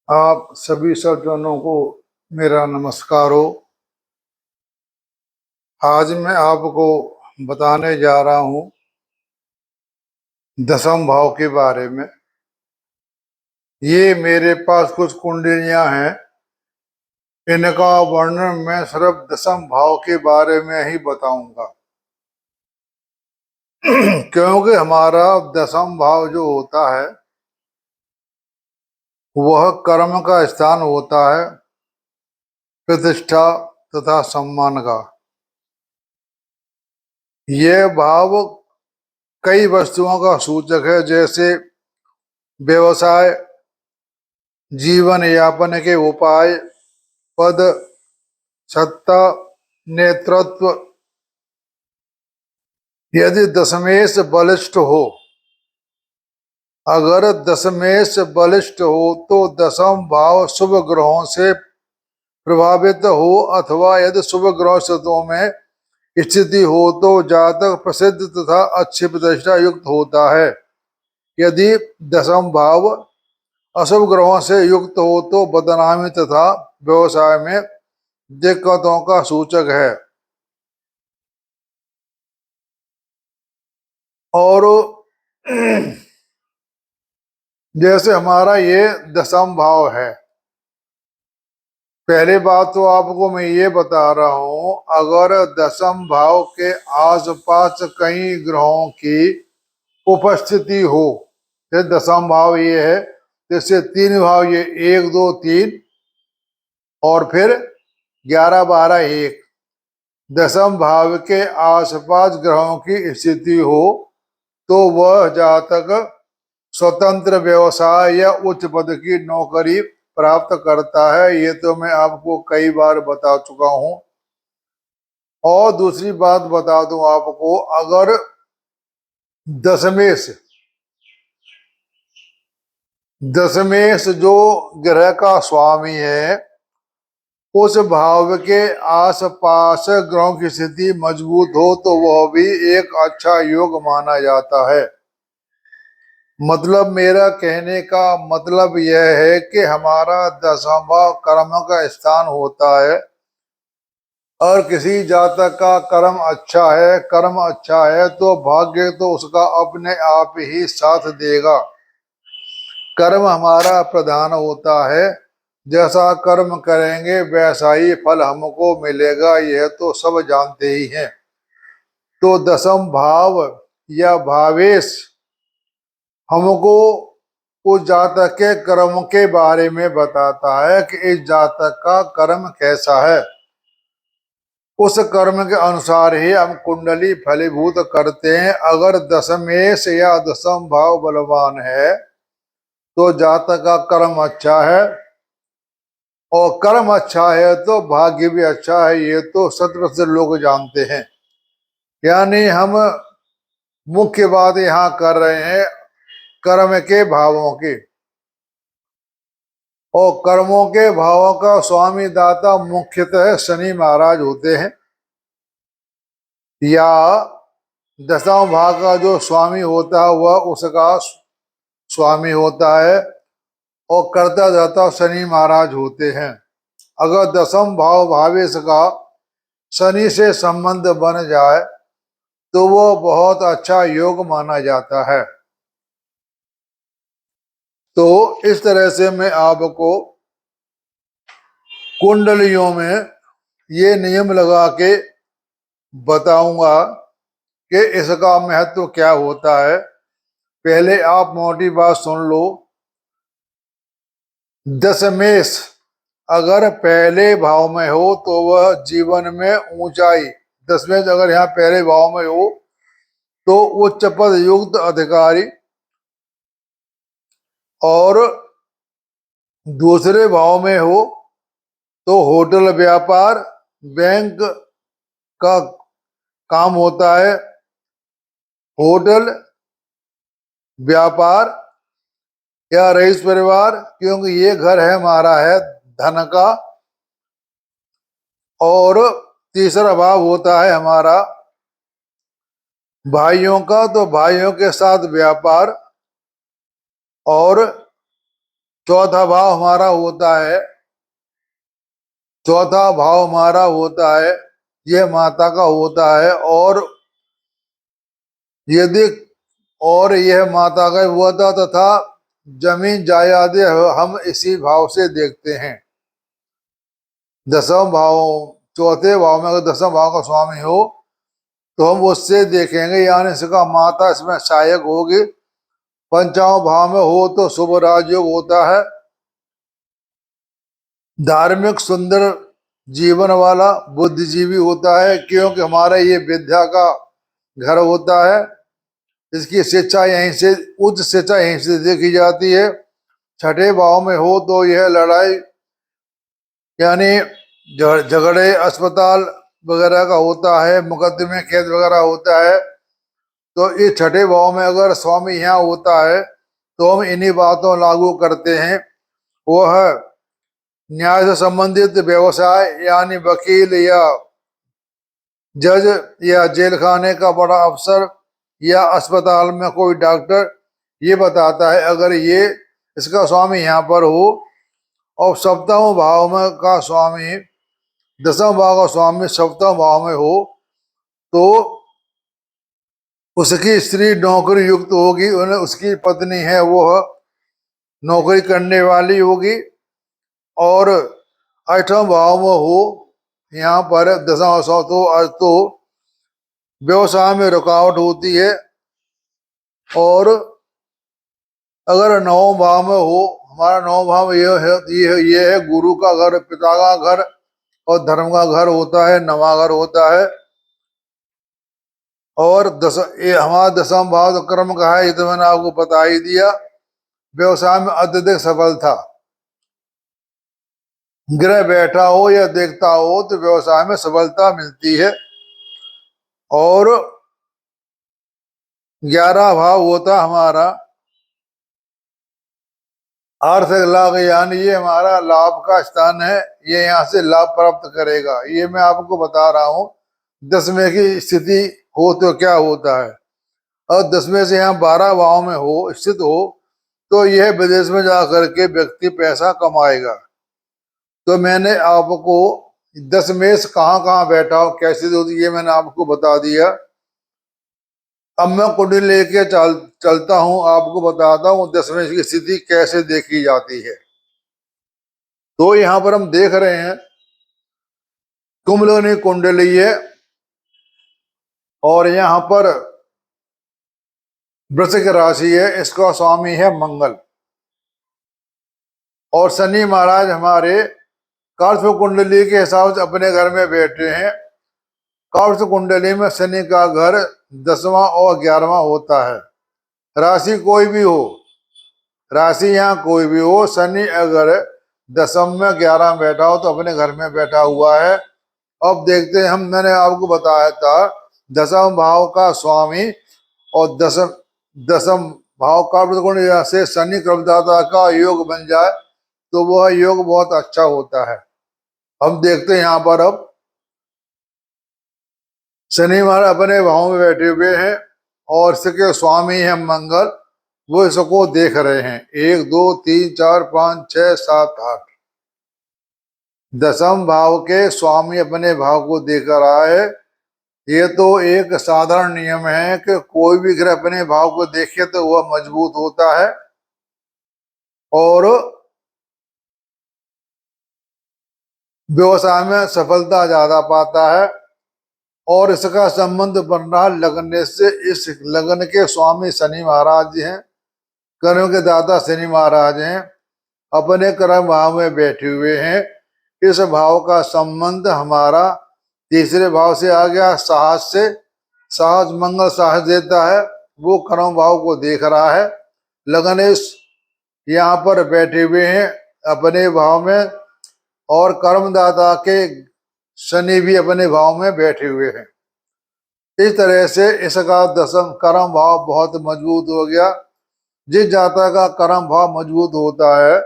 आप सभी सज्जनों को मेरा नमस्कार हो। आज मैं आपको बताने जा रहा हूँ दसम भाव के बारे में। ये मेरे पास कुछ कुंडलियां हैं। इनका वर्णन मैं सिर्फ दसम भाव के बारे में ही बताऊंगा। क्योंकि हमारा दसम भाव जो होता है वह कर्म का स्थान होता है, प्रतिष्ठा तथा सम्मान का। यह भाव कई वस्तुओं का सूचक है, जैसे व्यवसाय, जीवन यापन के उपाय, पद, सत्ता, नेतृत्व। यदि दशमेश बलिष्ठ हो, अगर दशमेश बलिष्ठ हो तो दसम भाव शुभ ग्रहों से प्रभावित हो, अथवा यदि शुभ ग्रह स्थितियों में स्थिति हो तो जातक प्रसिद्ध तथा अच्छी प्रतिष्ठा युक्त होता है। यदि दसम भाव अशुभ ग्रहों से युक्त हो तो बदनामी तथा व्यवसाय में दिक्कतों का सूचक है। और जैसे हमारा ये दसम भाव है, पहली बात तो आपको मैं ये बता रहा हूं, अगर दसम भाव के आसपास कई ग्रहों की उपस्थिति हो, जैसे दसम भाव ये है, जैसे तीन भाव ये 1 2 3 और फिर 11 12 1, दसम भाव के आसपास ग्रहों की स्थिति हो तो वह जातक स्वतंत्र व्यवसाय या उच्च पद की नौकरी प्राप्त करता है। ये तो मैं आपको कई बार बता चुका हूं। और दूसरी बात बता दूं आपको, अगर दशमेश दशमेश जो ग्रह का स्वामी है, उस भाव के आसपास ग्रहों की स्थिति मजबूत हो तो वह भी एक अच्छा योग माना जाता है। मतलब मेरा कहने का मतलब यह है कि हमारा दसवां भाव कर्म का स्थान होता है, और किसी जातक का कर्म अच्छा है तो भाग्य तो उसका अपने आप ही साथ देगा। कर्म हमारा प्रधान होता है, जैसा कर्म करेंगे वैसा ही फल हमको मिलेगा, यह तो सब जानते ही हैं। तो दसम भाव या भावेश हमको उस जातक के कर्म के बारे में बताता है कि इस जातक का कर्म कैसा है। उस कर्म के अनुसार ही हम कुंडली फलीभूत करते हैं। अगर दशमेश या दसम भाव बलवान है तो जातक का कर्म अच्छा है, और कर्म अच्छा है तो भाग्य भी अच्छा है, ये तो शत से लोग जानते हैं। यानी हम मुख्य बात यहाँ कर रहे हैं कर्म के भावों की। और कर्मों के भावों का स्वामी दाता मुख्यतः शनि महाराज होते हैं, या दसवां भाव का जो स्वामी होता है वह उसका स्वामी होता है, और कर्ता दाता शनि महाराज होते हैं। अगर दसम भाव भावेश का शनि से संबंध बन जाए तो वो बहुत अच्छा योग माना जाता है। तो इस तरह से मैं आपको कुंडलियों में ये नियम लगा के बताऊंगा कि इसका महत्व क्या होता है। पहले आप मोटी बात सुन लो। दशमेश अगर पहले भाव में हो तो वह जीवन में ऊंचाई, दशमेश अगर यहाँ पहले भाव में हो तो उच्च पद युक्त अधिकारी, और दूसरे भाव में हो तो होटल व्यापार, बैंक का काम होता है, होटल व्यापार या रईस परिवार, क्योंकि ये घर है हमारा है धन का। और तीसरा भाव होता है हमारा भाइयों का, तो भाइयों के साथ व्यापार, और चौथा भाव हमारा होता है, चौथा भाव हमारा होता है, यह माता का होता है। और यदि और यह माता का हुआ था तथा जमीन जायदादें हम इसी भाव से देखते हैं। दसम भाव, चौथे भाव में अगर दसम भाव का स्वामी हो तो हम उससे देखेंगे, यानी इसका माता इसमें सहायक होगी। पंचम भाव में हो तो शुभ राजयोग होता है, धार्मिक सुंदर जीवन वाला बुद्धिजीवी होता है, क्योंकि हमारा ये विद्या का घर होता है। इसकी शिक्षा यहीं से, उच्च शिक्षा यहीं से देखी जाती है। छठे भाव में हो तो यह लड़ाई यानी झगड़े, अस्पताल वगैरह का होता है, मुकदमे कैद वगैरह होता है। तो इस छठे भाव में अगर स्वामी यहाँ होता है तो हम इन्हीं बातों लागू करते हैं। वह न्याय से संबंधित व्यवसाय यानी वकील या जज या जेल खाने का बड़ा अफसर या अस्पताल में कोई डॉक्टर, ये बताता है। अगर ये इसका स्वामी यहाँ पर हो और सप्तम भाव में का स्वामी, दसम भाव का स्वामी सप्तम भाव में हो तो उसकी स्त्री नौकरी युक्त होगी, उन्हें उसकी पत्नी है वो नौकरी करने वाली होगी। और आठवां भाव में हो यहाँ पर दसवां सौ तो व्यवसाय में रुकावट होती है। और अगर नौवें भाव में हो, हमारा नौवें भाव ये है गुरु का घर, पिता का घर और धर्म का घर होता है, नवा घर होता है। और हमारा दसम भाव तो कर्म का है, ये तो मैंने आपको बता ही दिया। व्यवसाय में अत्यधिक सफलता, ग्रह बैठा हो या देखता हो तो व्यवसाय में सफलता मिलती है। और 11 भाव होता हमारा आर्थिक लाभ, यानी ये हमारा लाभ का स्थान है, ये यहाँ से लाभ प्राप्त करेगा। ये मैं आपको बता रहा हूँ 10वें की स्थिति हो तो क्या होता है। और 10वें से यहाँ 12 भाव में हो स्थित हो तो यह विदेश में जा करके व्यक्ति पैसा कमाएगा। तो मैंने आपको 10वें से कहाँ कहाँ बैठा हो, कैसे होती, ये मैंने आपको बता दिया। अब मैं कुंडली लेके चलता हूँ, आपको बताता हूँ 10वें की स्थिति कैसे देखी जाती है। तो यहाँ पर हम देख रहे हैं कुंभलग्नि कुंडली है और यहाँ पर वृश्चिक राशि है, इसका स्वामी है मंगल। और शनि महाराज हमारे कार्य कुंडली के हिसाब से अपने घर में बैठे हैं। कार्य कुंडली में शनि का घर 10वां और 11वां होता है। राशि कोई भी हो, राशि यहाँ कोई भी हो, शनि अगर 10 में 11 में बैठा हो तो अपने घर में बैठा हुआ है। अब देखते हैं, हम मैंने आपको बताया था 10वां भाव का स्वामी और दसम भाव का से शनि क्रमदाता का योग बन जाए तो वह योग बहुत अच्छा होता है। हम देखते हैं यहाँ पर अब शनि महाराज अपने भाव में बैठे हुए हैं और इसके स्वामी है मंगल, वो इसको देख रहे हैं। 1 2 3 4 5 6 7 8 दसम भाव के स्वामी अपने भाव को देख रहा है। ये तो एक साधारण नियम है कि कोई भी ग्रह अपने भाव को देखे तो वह मजबूत होता है और व्यवसाय में सफलता ज्यादा पाता है। और इसका संबंध बन रहा लगन से। इस लगन के स्वामी शनि महाराज जी हैं, कर्म के दाता शनि महाराज हैं, अपने कर्म भाव में बैठे हुए हैं। इस भाव का संबंध हमारा तीसरे भाव से आ गया, साहस से। साहस मंगल साहस देता है, वो कर्म भाव को देख रहा है। लगनेश यहाँ पर बैठे हुए हैं अपने भाव में और कर्मदाता के शनि भी अपने भाव में बैठे हुए हैं। इस तरह से इसका दसम कर्म भाव बहुत मजबूत हो गया। जिस जातक का कर्म भाव मजबूत होता है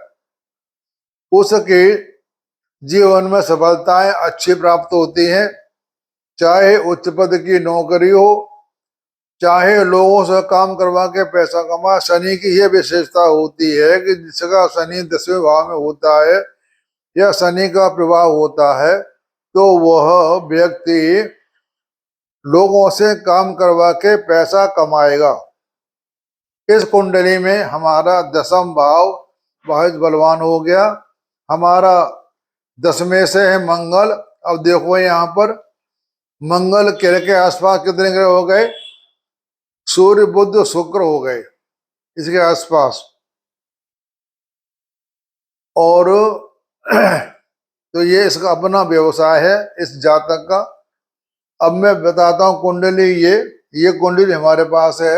उसके जीवन में सफलताएं अच्छी प्राप्त होती हैं, चाहे उच्च पद की नौकरी हो चाहे लोगों से काम करवा के पैसा कमा। शनि की यह विशेषता होती है कि जिसका शनि 10वें भाव में होता है या शनि का प्रभाव होता है तो वह व्यक्ति लोगों से काम करवा के पैसा कमाएगा। इस कुंडली में हमारा 10वां भाव बहुत बलवान हो गया। हमारा 10वें से है मंगल। अब देखो यहाँ पर मंगल के आसपास कितने ग्रह हो गए? सूर्य बुध शुक्र हो गए इसके आसपास। और तो ये इसका अपना व्यवसाय है इस जातक का। अब मैं बताता हूं कुंडली। ये कुंडली हमारे पास है।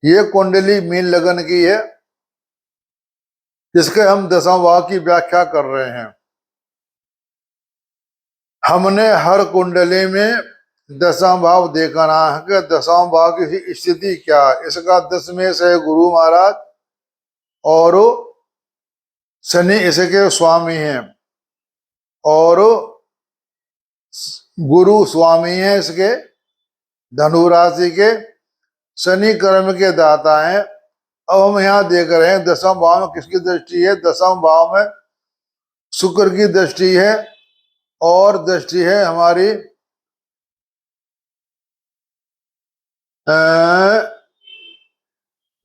ये कुंडली मीन लगन की है जिसके हम 10वां भाव की व्याख्या कर रहे हैं। हमने हर कुंडली में 10वां भाव देखना है कि 10वां भाव की स्थिति क्या है। इसका 10वें से गुरु महाराज और शनि इसके स्वामी हैं और गुरु स्वामी है इसके धनु राशि के। शनि कर्म के दाता हैं। अब हम यहाँ देख रहे हैं 10वां भाव में किसकी दृष्टि है? 10वां भाव में शुक्र की दृष्टि है और दृष्टि है हमारी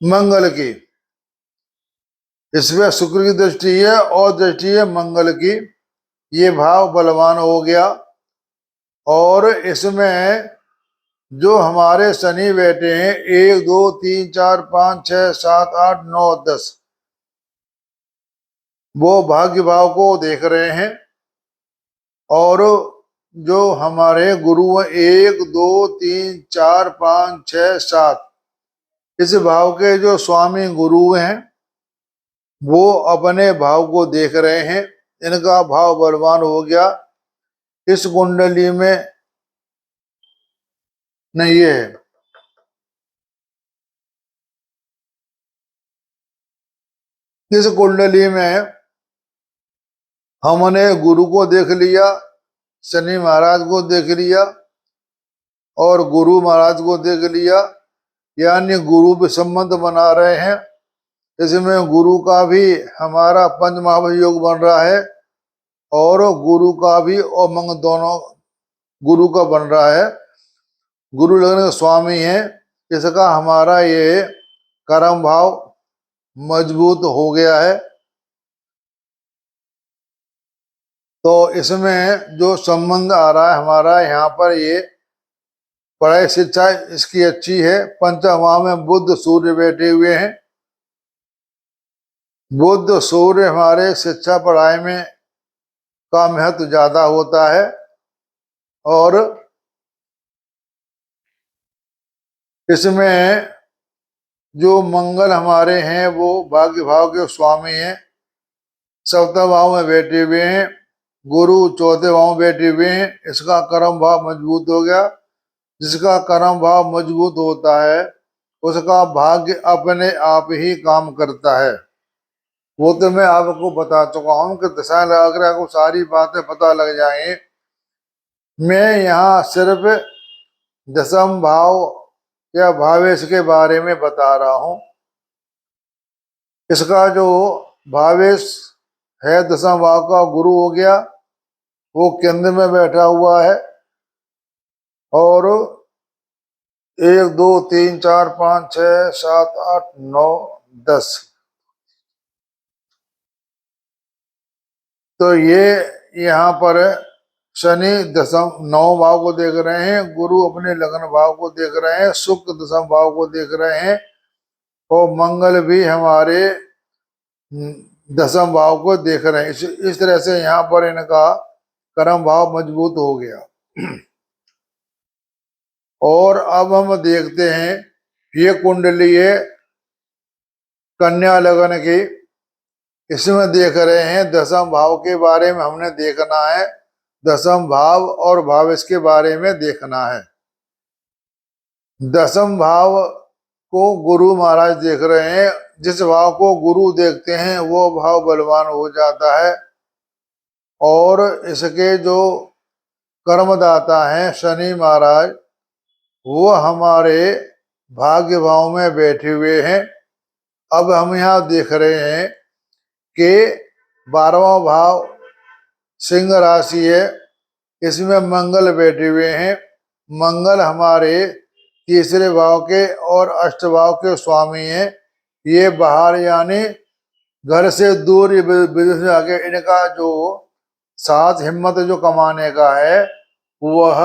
मंगल की। इसमें शुक्र की दृष्टि है और दृष्टि है मंगल की। ये भाव बलवान हो गया। और इसमें जो हमारे शनि बैठे हैं 1 2 3 4 5 6 7 8 9 10 वो भाग्य भाव को देख रहे हैं। और जो हमारे गुरु 1 2 3 4 5 6 7 इस भाव के जो स्वामी गुरु हैं वो अपने भाव को देख रहे हैं। इनका भाव बलवान हो गया। इस कुंडली में नहीं ये है। इस कुंडली में हमने गुरु को देख लिया, शनि महाराज को देख लिया और गुरु महाराज को देख लिया। यानी गुरु भी संबंध बना रहे हैं। इसमें गुरु का भी हमारा पंचमहाभव योग बन रहा है और गुरु का भी और मंगल दोनों गुरु का बन रहा है। गुरु लगन के स्वामी है। इसका हमारा ये कर्म भाव मजबूत हो गया है। तो इसमें जो संबंध आ रहा है हमारा यहाँ पर ये पढ़ाई शिक्षा इसकी अच्छी है। पंचम में बुध सूर्य बैठे हुए हैं। बुध सूर्य हमारे शिक्षा पढ़ाई में का महत्व ज्यादा होता है। और इसमें जो मंगल हमारे हैं वो भाग्य भाव के स्वामी हैं। 7वें भाव में बैठे हुए हैं। गुरु 4थे भाव में बैठे हुए हैं। इसका कर्म भाव मजबूत हो गया। जिसका कर्म भाव मजबूत होता है उसका भाग्य अपने आप ही काम करता है। वो तो मैं आपको बता चुका हूं कि दशा लगाकर आपको सारी बातें पता लग जाएंगी। मैं यहाँ सिर्फ 10वां भाव या भावेश के बारे में बता रहा हूं। इसका जो भावेश है 10वां भाव का गुरु हो गया वो केंद्र में बैठा हुआ है। और 1 2 3 4 5 6 7 8 9 10 तो ये यहाँ पर शनि 9 भाव को देख रहे हैं। गुरु अपने लगन भाव को देख रहे हैं। शुक्र 10वां भाव को देख रहे हैं और मंगल भी हमारे 10वां भाव को देख रहे हैं। इस तरह से यहाँ पर इनका कर्म भाव मजबूत हो गया। और अब हम देखते हैं ये कुंडली है कन्या लगन की। इसमें देख रहे हैं 10वां भाव के बारे में हमने देखना है। 10वां भाव और भावेश के बारे में देखना है। 10वां भाव को गुरु महाराज देख रहे हैं। जिस भाव को गुरु देखते हैं वो भाव बलवान हो जाता है। और इसके जो कर्मदाता हैं शनि महाराज वो हमारे भाग्य भाव में बैठे हुए हैं। अब हम यहाँ देख रहे हैं कि 12वां भाव सिंह राशि है, इसमें मंगल बैठे हुए हैं। मंगल हमारे तीसरे भाव के और अष्ट भाव के स्वामी हैं। ये बाहर यानी घर से दूर विदेश में आके इनका जो साथ हिम्मत जो कमाने का है वह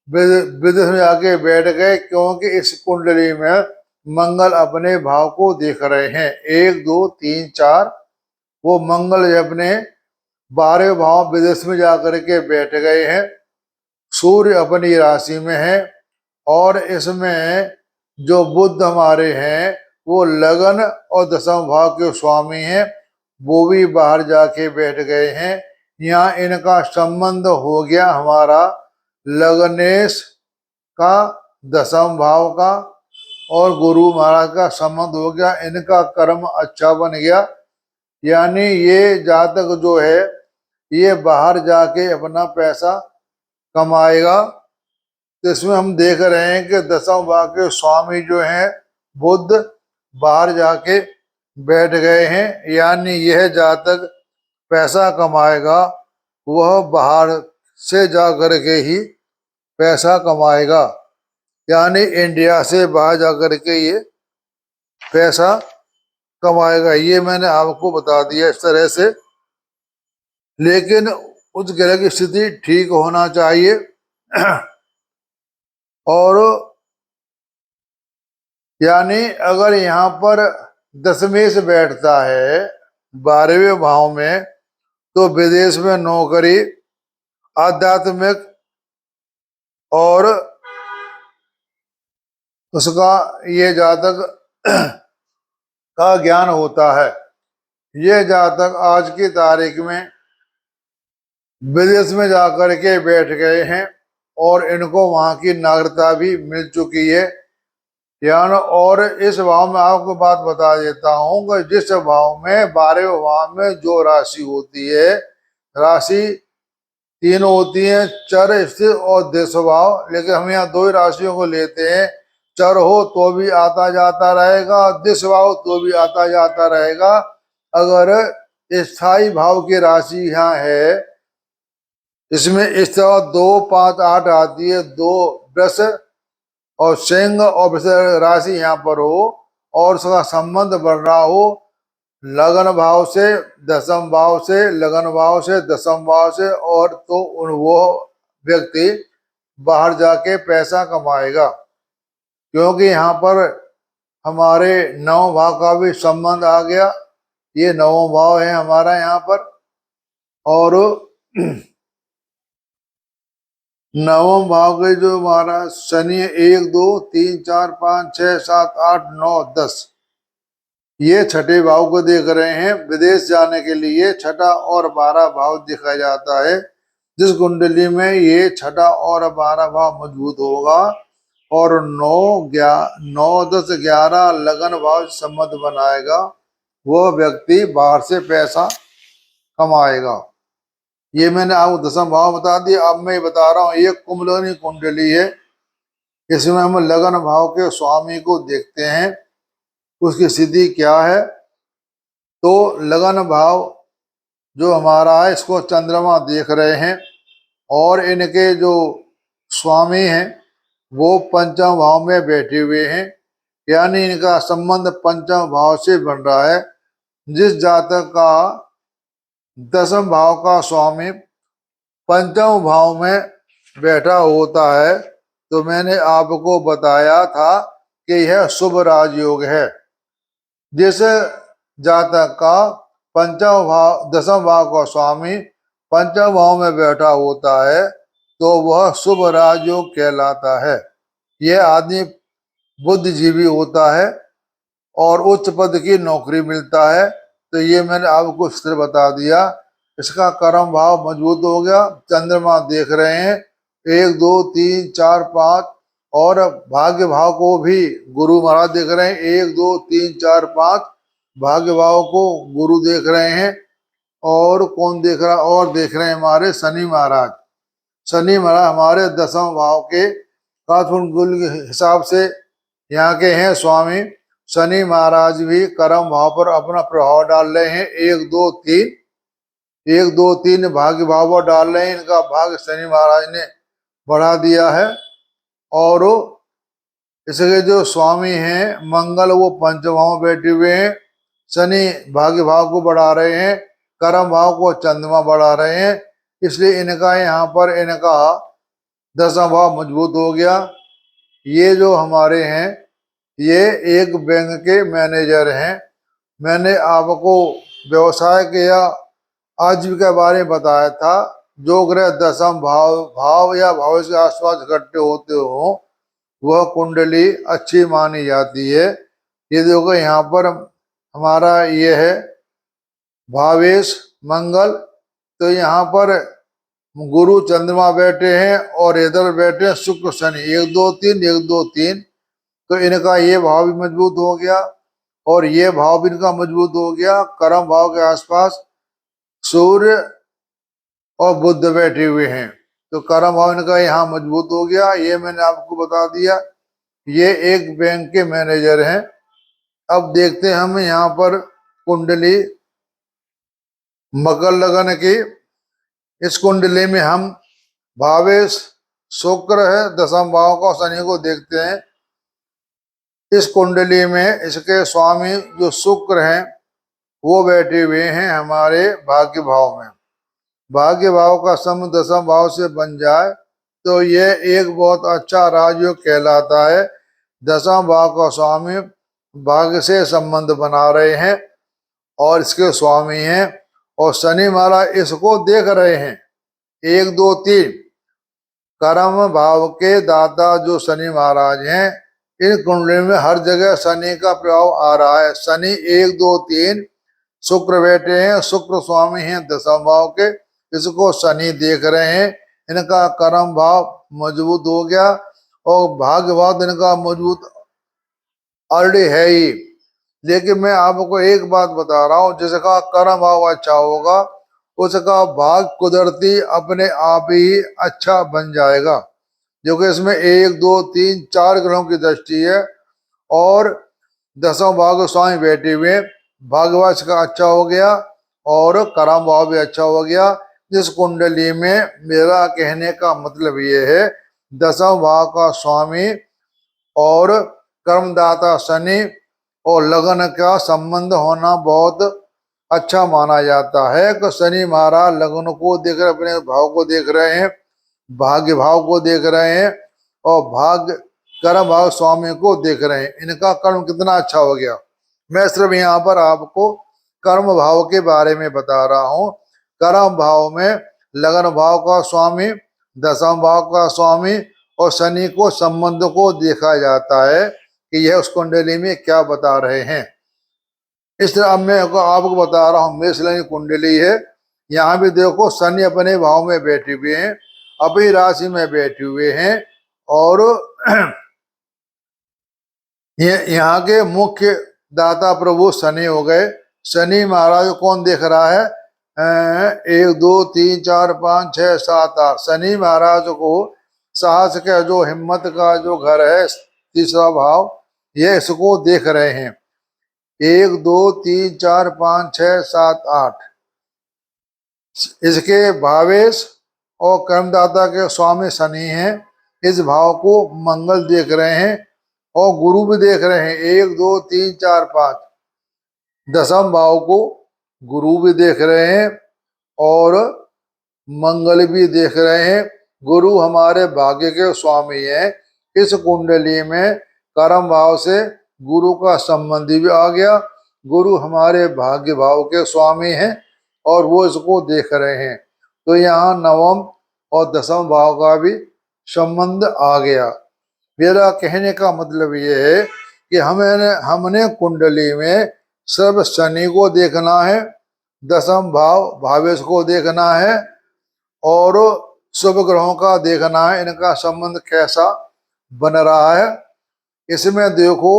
विदेश में आके बैठ गए, क्योंकि इस कुंडली में मंगल अपने भाव को देख रहे हैं। 1 2 3 4 वो मंगल अपने 12 भाव विदेश में जाकर के बैठ गए हैं। सूर्य अपनी राशि में है और इसमें जो बुध हमारे हैं वो लगन और दसम भाव के स्वामी हैं, वो भी बाहर जाके बैठ गए हैं। यहाँ इनका संबंध हो गया हमारा लगनेश का दसम भाव का और गुरु महाराज का संबंध हो गया। इनका कर्म अच्छा बन गया, यानी ये जातक जो है ये बाहर जाके अपना पैसा कमाएगा। तो इसमें हम देख रहे हैं कि दसम भाव के स्वामी जो हैं बुध बाहर जाके बैठ गए हैं, यानी यह जातक पैसा कमाएगा, वह बाहर से जा करके ही पैसा कमाएगा, यानी इंडिया से बाहर जा करके ये पैसा कमाएगा। ये मैंने आपको बता दिया इस तरह से, लेकिन उस ग्रह की स्थिति ठीक होना चाहिए। और यानी अगर यहाँ पर दशमेश बैठता है 12वें भाव में तो विदेश में नौकरी, आध्यात्मिक और उसका ये जातक का ज्ञान होता है। ये जातक आज की तारीख में विदेश में जाकर के बैठ गए हैं और इनको वहां की नागरिकता भी मिल चुकी है। यानी और इस भाव में आपको बात बता देता हूं कि जिस भाव में 12वें भाव में जो राशि होती है, राशि 3 होती है, चर, स्थिर और देश भाव, लेकिन हम यहाँ 2 ही राशियों को लेते हैं। चर हो तो भी आता जाता रहेगा, दिश भाव तो भी आता जाता रहेगा। अगर स्थायी भाव की राशि यहाँ है, इसमें इस तरह 2 5 8 आती है, 2 वृष और सिंह और वृष राशि यहाँ पर हो और उसका संबंध बन रहा हो लगन भाव से, दसम भाव से, लगन भाव से, दसम भाव से, और तो वो व्यक्ति बाहर जाके पैसा कमाएगा, क्योंकि यहाँ पर हमारे 9 भाव का भी संबंध आ गया। ये 9वां भाव है हमारा यहाँ पर, और 9वें भाव के जो हमारा शनि 1 2 3 4 5 6 7 8 9 10, ये छठे भाव को देख रहे हैं। विदेश जाने के लिए छठा और 12 भाव देखा जाता है। जिस कुंडली में ये छठा और 12 भाव मजबूत होगा और 9 10 11 लगन भाव संबंध बनाएगा, वह व्यक्ति बाहर से पैसा कमाएगा। ये मैंने आपको दसम भाव बता दिया। अब मैं बता रहा हूँ ये कुंभकर्णी कुंडली है, इसमें हम लगन भाव के स्वामी को देखते हैं, उसकी स्थिति क्या है। तो लगन भाव जो हमारा है इसको चंद्रमा देख रहे हैं और इनके जो स्वामी हैं वो पंचम भाव में बैठे हुए हैं, यानी इनका संबंध पंचम भाव से बन रहा है। जिस जातक का दसम भाव का स्वामी पंचम भाव में बैठा होता है, तो मैंने आपको बताया था कि यह शुभ राजयोग है। जिस जातक का पंचम भाव दसम भाव का स्वामी पंचम भाव में बैठा होता है तो वह शुभ राजयोग कहलाता है। यह आदमी बुद्धिजीवी होता है और उच्च पद की नौकरी मिलता है। तो ये मैंने आपको स्थिर बता दिया। इसका कर्म भाव मजबूत हो गया, चंद्रमा देख रहे हैं 1 2 3 4 5, और भाग्य भाव को भी गुरु महाराज देख रहे हैं 1 2 3 4 5, भाग्य भाव को गुरु देख रहे हैं। और कौन देख रहा, और देख रहे हैं हमारे शनि महाराज। शनि महाराज हमारे दसम भाव के कालपुरुष गुल के हिसाब से यहाँ के हैं स्वामी शनि महाराज भी कर्म भाव पर अपना प्रभाव डाल रहे हैं। 1 2 3 भाग्य भाव डाल रहे हैं। इनका भाग्य शनि महाराज ने बढ़ा दिया है। और इसके जो स्वामी हैं मंगल वो पंचम भाव में बैठे हुए हैं। शनि भाग्य भाव को बढ़ा रहे हैं, कर्म भाव को चंद्रमा बढ़ा रहे हैं। इसलिए इनका यहाँ पर इनका 10वां भाव मजबूत हो गया। ये जो हमारे हैं ये एक बैंक के मैनेजर हैं। मैंने आपको व्यवसाय के या आजीविका के बारे में बताया था। जो ग्रह 10वां भाव या भाव के आसपास इकट्ठे होते हो वह कुंडली अच्छी मानी जाती है। ये देखो यहाँ पर हमारा ये है भावेश मंगल, तो यहाँ पर गुरु चंद्रमा बैठे हैं और इधर बैठे हैं शुक्र शनि। 1 2 3 तो इनका ये भाव भी मजबूत हो गया और ये भाव भी इनका मजबूत हो गया। कर्म भाव के आसपास सूर्य और बुध बैठे हुए हैं, तो कर्म भाव इनका यहाँ मजबूत हो गया। ये मैंने आपको बता दिया। ये एक बैंक के मैनेजर हैं। अब देखते हैं हम यहाँ पर कुंडली मकर लगन की। इस कुंडली में हम भावेश शुक्र है 10वां भाव का शनि को देखते हैं। इस कुंडली में इसके स्वामी जो शुक्र हैं वो बैठे हुए हैं हमारे भाग्य भाव में। भाग्य भाव का संबंध 10वां भाव से बन जाए तो ये एक बहुत अच्छा राजयोग कहलाता है। 10वां भाव का स्वामी भाग्य से संबंध बना रहे हैं और इसके स्वामी हैं और शनि महाराज इसको देख रहे हैं। 1 2 3 कर्म भाव के दाता जो शनि महाराज हैं, इन कुंडली में हर जगह शनि का प्रभाव आ रहा है। शनि 1 2 3 शुक्र बैठे हैं, शुक्र स्वामी हैं 10वां भाव के, इसको शनि देख रहे हैं। इनका कर्म भाव मजबूत हो गया और भाग्य भाव इनका मजबूत ऑलरेडी है ही। लेकिन मैं आपको एक बात बता रहा हूँ, जिसका कर्म भाव अच्छा होगा उसका भाग कुदरती अपने आप ही अच्छा बन जाएगा। जो कि इसमें 1 2 3 4 ग्रहों की दृष्टि है और 10वां भाव स्वामी बैठे हुए। भाग्यवास का अच्छा हो गया और कर्म भाव भी अच्छा हो गया। जिस कुंडली में मेरा कहने का मतलब ये है 10वां भाव का स्वामी और कर्मदाता शनि और लगन का संबंध होना बहुत अच्छा माना जाता है। कि शनि महाराज लगन को देख रहे, अपने भाव को देख रहे हैं, भाग्य भाव को देख रहे हैं और भाग्य कर्म भाव स्वामी को देख रहे हैं। इनका कर्म कितना अच्छा हो गया। मैं सिर्फ यहाँ पर आपको कर्म भाव के बारे में बता रहा हूँ। कर्म भाव में लगन भाव का स्वामी 10वां भाव का स्वामी और शनि को संबंध को देखा जाता है कि यह उस कुंडली में क्या बता रहे हैं। इस तरह अब मैं आपको बता रहा हूँ मेषलग्न कुंडली है। यहाँ भी देखो शनि अपने भाव में बैठे हुए हैं, अपनी राशि में बैठे हुए हैं और यहाँ के मुख्य दाता प्रभु शनि हो गए। शनि महाराज कौन देख रहा है? 1 2 3 4 5 6 7 8 शनि महाराज को साहस का जो हिम्मत का जो घर है तीसरा भाव, ये इसको देख रहे हैं। 1 2 3 4 5 6 7 8 इसके भावेश और कर्मदाता के स्वामी शनि हैं। इस भाव को मंगल देख रहे हैं और गुरु भी देख रहे हैं। 1 2 3 4 5 10वां भाव को गुरु भी देख रहे हैं और मंगल भी देख रहे हैं। गुरु हमारे भाग्य के स्वामी हैं। इस कुंडली में कर्म भाव से गुरु का संबंधी भी आ गया। गुरु हमारे भाग्य भाव के स्वामी हैं और वो इसको देख रहे हैं, तो यहाँ 9वां और 10वां भाव का भी संबंध आ गया। मेरा कहने का मतलब ये है कि हमने कुंडली में सिर्फ शनि को देखना है, 10वां भाव भावेश को देखना है और शुभ ग्रहों का देखना है, इनका संबंध कैसा बन रहा है। इसमें देखो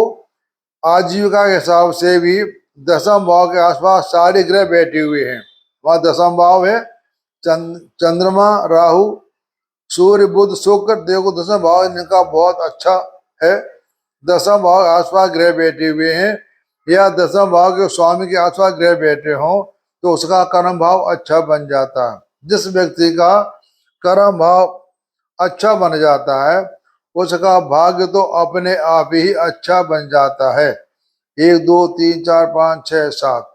आजीविका के हिसाब से भी 10वां भाव के आसपास सारे ग्रह बैठे हुए हैं। वहां 10वां भाव है चंद्रमा राहु सूर्य बुध शुक्र देखो दसवां भाव इनका बहुत अच्छा है। दसवां भाव के आसपास ग्रह बैठे हुए हैं या दसवां भाव के स्वामी के आसपास ग्रह बैठे हों तो उसका कर्म भाव अच्छा बन जाता है। जिस व्यक्ति का कर्म भाव अच्छा बन जाता है उसका भाग्य तो अपने आप ही अच्छा बन जाता है। 1 2 3 4 5 6 7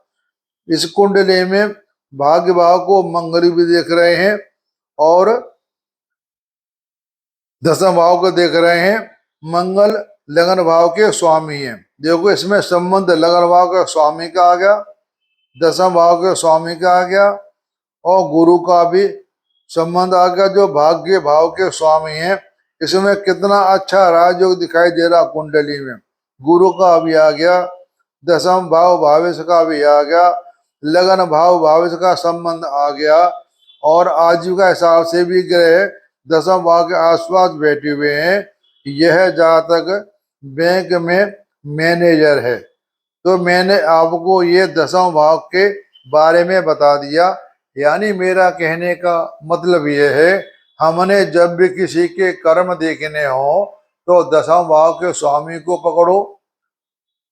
इस कुंडली में भाग्य भाव को मंगल भी देख रहे हैं और दसम भाव को देख रहे हैं। मंगल लगन भाव के स्वामी हैं। देखो इसमें संबंध लगन भाव के स्वामी का आ गया, दसम भाव के स्वामी का आ गया और गुरु का भी संबंध आ गया जो भाग्य भाव के स्वामी हैं। इसमें कितना अच्छा राजयोग दिखाई दे रहा कुंडली में। गुरु का भी आ गया, दसम भाव भावेश का भी आ गया, लगन भाव भावेश का संबंध आ गया और आजीविका हिसाब से भी ग्रह दसम भाव के आसपास बैठे हुए हैं। यह जातक बैंक में मैनेजर है। तो मैंने आपको ये दसम भाव के बारे में बता दिया। यानी मेरा कहने का मतलब यह है हमने जब भी किसी के कर्म देखने हो तो दसम भाव के स्वामी को पकड़ो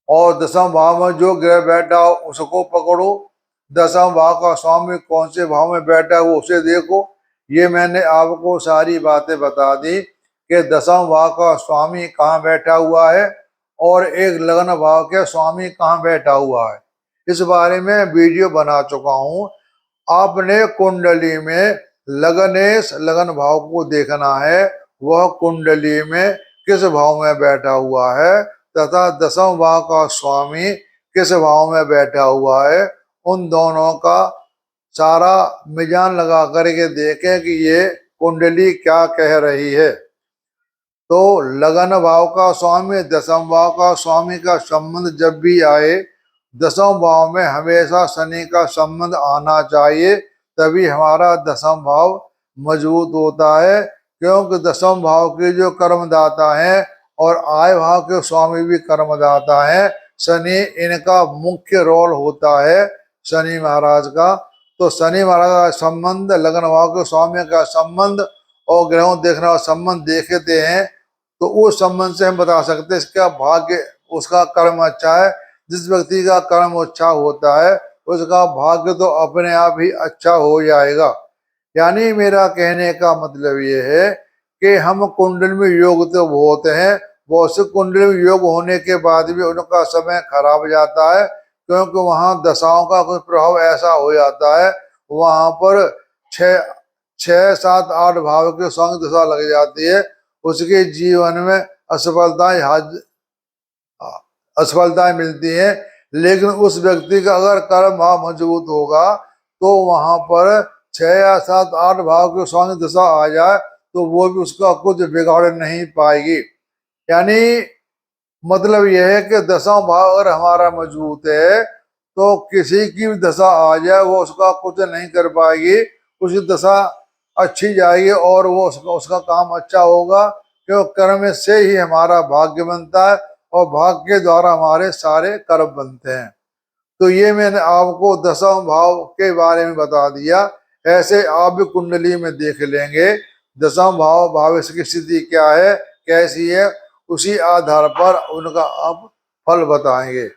और दसम भाव में जो ग्रह बैठा हो उसको पकड़ो। दसम भाव का स्वामी कौन से भाव में बैठा है वो उसे देखो। ये मैंने आपको सारी बातें बता दी कि दसम भाव का स्वामी कहाँ बैठा हुआ है और एक लगन भाव के स्वामी कहाँ बैठा हुआ है। इस बारे में वीडियो बना चुका हूँ। आपने कुंडली में लगनेश लगन भाव को देखना है, वह कुंडली में किस भाव में बैठा हुआ है तथा दसम भाव का स्वामी किस भाव में बैठा हुआ है। उन दोनों का सारा मिजान लगा करके देखें कि ये कुंडली क्या कह रही है। तो लगन भाव का स्वामी दसम भाव का स्वामी का संबंध जब भी आए, दसम भाव में हमेशा शनि का संबंध आना चाहिए, तभी हमारा दसम भाव मजबूत होता है। क्योंकि दसम भाव के जो कर्मदाता हैं और आय भाव के स्वामी भी कर्मदाता हैं, शनि इनका मुख्य रोल होता है शनि महाराज का। तो शनि महाराज का संबंध लगन भाव के स्वामी का संबंध और ग्रहों देखने का संबंध देखते हैं तो उस संबंध से हम बता सकते हैं इसका भाग्य, उसका कर्म अच्छा है। जिस व्यक्ति का कर्म अच्छा होता है उसका भाग्य तो अपने आप ही अच्छा हो जाएगा। यानी मेरा कहने का मतलब ये है कि हम कुंडल में योग तो बहुत हैं, बहुत से कुंडल में योग होने के बाद भी उनका समय खराब जाता है क्योंकि वहां दशाओं का कुछ प्रभाव ऐसा हो जाता है, वहां पर 6 7 8 भाव के संग दशा लग जाती है, उसके जीवन में असफलताएं मिलती हैं। लेकिन उस व्यक्ति का अगर कर्म भाव मजबूत होगा तो वहां पर 6 या 7 8 भाव के स्वामी दशा आ जाए तो वो भी उसका कुछ बिगाड़ नहीं पाएगी। यानी मतलब यह है कि दशा भाव अगर हमारा मजबूत है तो किसी की भी दशा आ जाए वो उसका कुछ नहीं कर पाएगी, उसकी दशा अच्छी जाएगी और वो उसका काम अच्छा होगा। क्योंकि कर्म से ही हमारा भाग्य बनता है और भाग्य के द्वारा हमारे सारे कर्म बनते हैं। तो ये मैंने आपको दसम भाव के बारे में बता दिया। ऐसे आप भी कुंडली में देख लेंगे दसम भाव भविष्य की स्थिति क्या है, कैसी है, उसी आधार पर उनका आप फल बताएंगे।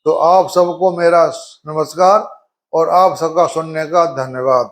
तो आप सबको मेरा नमस्कार और आप सबका सुनने का धन्यवाद।